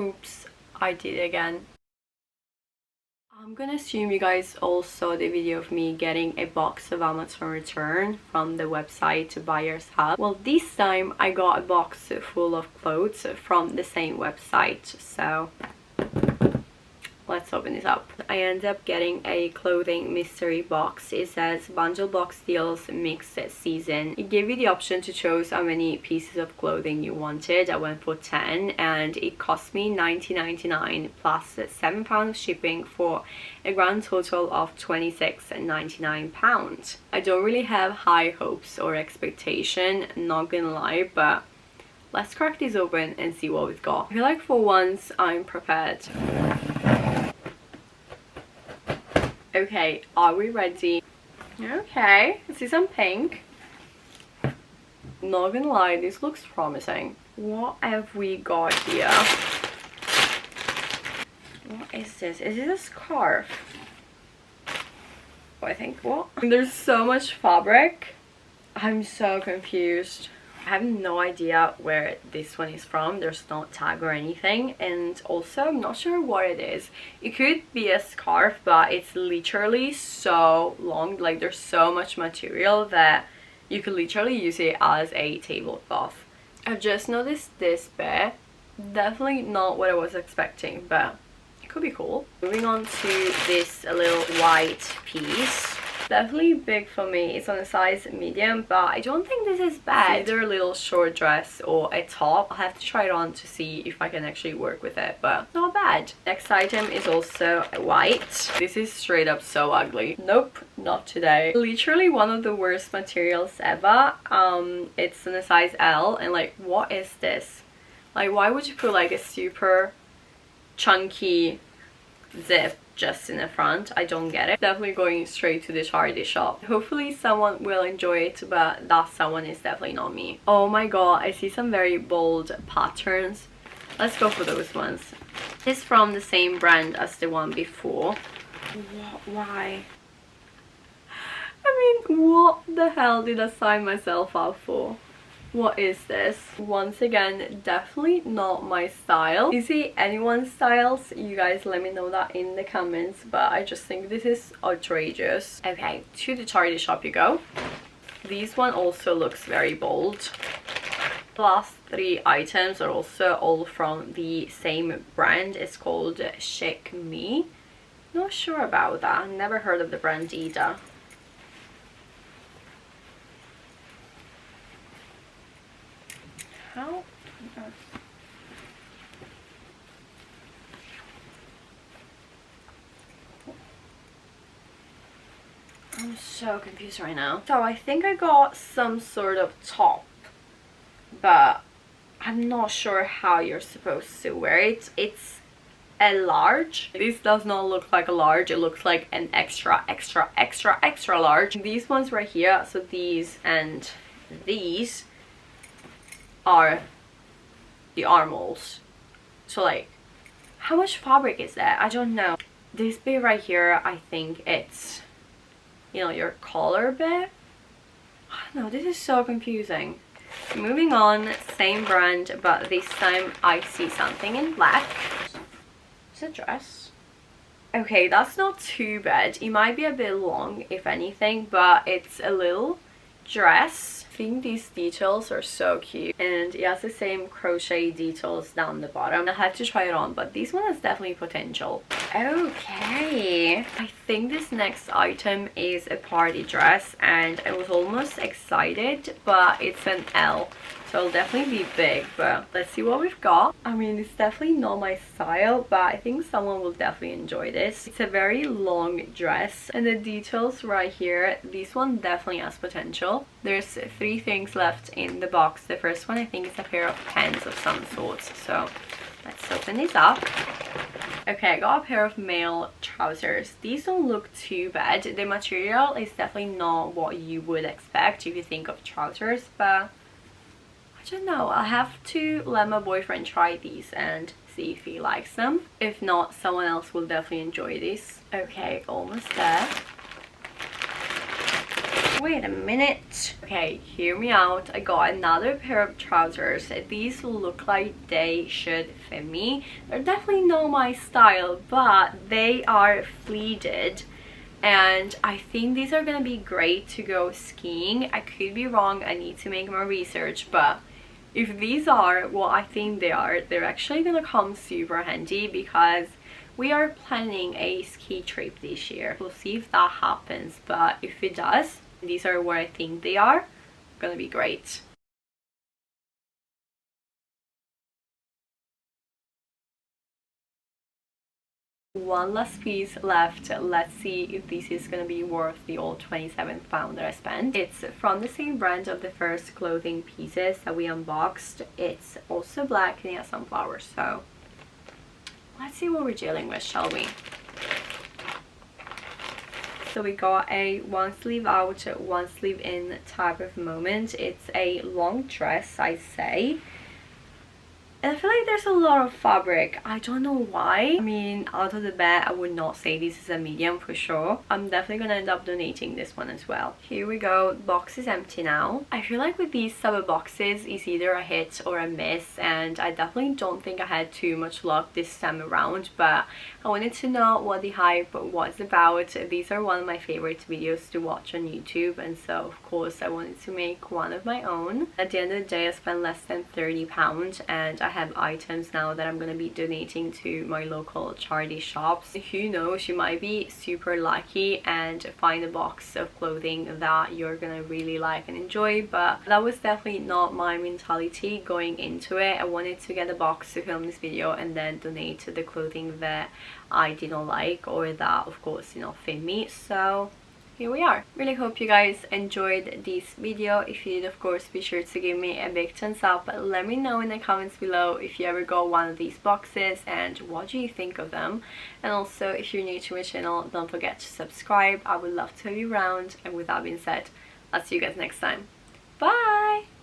Oops, I did it again. I'm gonna assume you guys all saw the video of me getting a box of Amazon return from the website BuyersHub. Well, this time I got a box full of clothes from the same website, so let's open this up. I ended up getting a clothing mystery box. It says bundle box deals mixed season. It gave you the option to choose how many pieces of clothing you wanted. I went for 10 and it cost me $19.99 plus £7 shipping for a grand total of £26.99. I don't really have high hopes or expectation, not gonna lie, but let's crack this open and see what we've got. I feel like for once I'm prepared. Okay, are we ready? Okay, I see some pink. Not gonna lie, this looks promising. What have we got here? What is this? Is it a scarf? Oh, I think what? There's so much fabric. I'm so confused. I have no idea where this one is from. There's no tag or anything, and also I'm not sure what it is. It could be a scarf, but it's literally so long. Like, there's so much material that you could literally use it as a tablecloth. I've just noticed this bit. Definitely not what I was expecting, but it could be cool. Moving on to this little white piece. Definitely big for me. It's on a size medium, but I don't think this is bad. Either a little short dress or a top. I'll have to try it on to see if I can actually work with it, but not bad. Next item is also white. This is straight up so ugly. Nope, not today. Literally one of the worst materials ever. It's in a size L, and like, what is this? Like, why would you put like a super chunky zip just in the front? I don't get it. Definitely going straight to the charity shop. Hopefully someone will enjoy it, but that someone is definitely not me. Oh my god, I see some very bold patterns. Let's go for those ones. It's from the same brand as the one before. Why? I mean, what the hell did I sign myself up for? What is this? Once again, definitely not my style. Is it anyone's styles? You guys let me know that in the comments, but I just think this is outrageous. Okay, to the charity shop you go. This one also looks very bold. The last 3 items are also all from the same brand. It's called Chic Me. Not sure about that. Never heard of the brand either. How? I'm so confused right now. So I think I got some sort of top, but I'm not sure how you're supposed to wear it. It's a large. This does not look like a large. It looks like an extra large. These ones right here, so these and these are the armholes. So like, how much fabric is that? I don't know. This bit right here, I think it's, you know, your collar bit. I don't know, this is so confusing. Moving on, same brand, but this time I see something in black. It's a dress. Okay, that's not too bad. It might be a bit long, if anything, but it's a little dress. I think these details are so cute, and it has the same crochet details down the bottom. I had to try it on, but this one has definitely potential. Okay, I think this next item is a party dress, and I was almost excited, but it's an L, so it'll definitely be big. But let's see what we've got. I mean, it's definitely not my style, but I think someone will definitely enjoy this. It's a very long dress, and the details right here, this one definitely has potential. There's 3 things left in the box. The first one I think is a pair of pants of some sort, so let's open this up. Okay, I got a pair of male trousers. These don't look too bad. The material is definitely not what you would expect if you think of trousers, but I don't know. I'll have to let my boyfriend try these and see if he likes them. If not, someone else will definitely enjoy this. Okay, almost there. Wait a minute. Okay, hear me out. I got another pair of trousers. These look like they should fit me. They're definitely not my style, but they are pleated. And I think these are gonna be great to go skiing. I could be wrong, I need to make more research, but if these are what I think they are, they're actually gonna come super handy because we are planning a ski trip this year. We'll see if that happens, but if it does, these are what I think they are, gonna be great. One last piece left. Let's see if this is gonna be worth the old 27 pound that I spent. It's from the same brand of the first clothing pieces that we unboxed. It's also black and it has some flowers, so let's see what we're dealing with, shall we? So we got a one sleeve out, one sleeve in type of moment. It's a long dress, I say. And I feel like there's a lot of fabric. I don't know why. I mean, out of the bat, I would not say this is a medium for sure. I'm definitely gonna end up donating this one as well. Here we go. The box is empty now. I feel like with these type of boxes, it's either a hit or a miss. And I definitely don't think I had too much luck this time around. But I wanted to know what the hype was about. These are one of my favorite videos to watch on YouTube. And so, of course, I wanted to make one of my own. At the end of the day, I spent less than £30 and I have items now that I'm going to be donating to my local charity shops. Who knows, you might be super lucky and find a box of clothing that you're gonna really like and enjoy, but that was definitely not my mentality going into it. I wanted to get a box to film this video and then donate to the clothing that I didn't like or that of course did not fit me. So here we are. Really hope you guys enjoyed this video. If you did, of course, be sure to give me a big thumbs up. Let me know in the comments below if you ever got one of these boxes and what do you think of them. And also, if you're new to my channel, don't forget to subscribe. I would love to have you around. And with that being said, I'll see you guys next time. Bye!